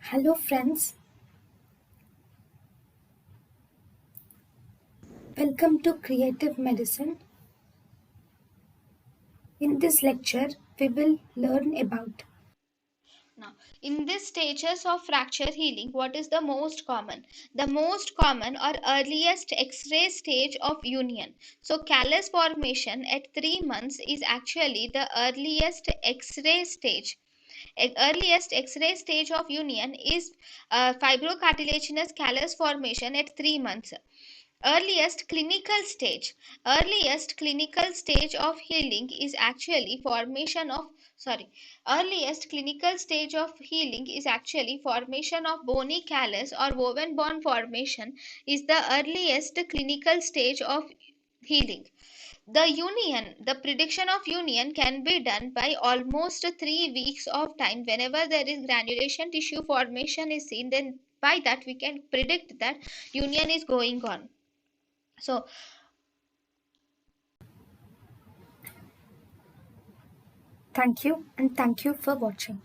Hello friends, welcome to Creative Medicine. In this lecture, we will learn about Now, in these stages of fracture healing, what is the most common? The most common or earliest X-ray stage of union. So, callus formation at 3 months is actually the earliest X-ray stage. Earliest X-ray stage of union is fibrocartilaginous callus formation at 3 months. Earliest clinical stage. Earliest clinical stage of healing is actually formation of sorry. Earliest clinical stage of healing is actually formation of bony callus or woven bone formation is the earliest clinical stage of healing. The prediction of union can be done by almost 3 weeks of time. Whenever there is granulation tissue formation is seen, then by that we can predict that union is going on. So, thank you and thank you for watching.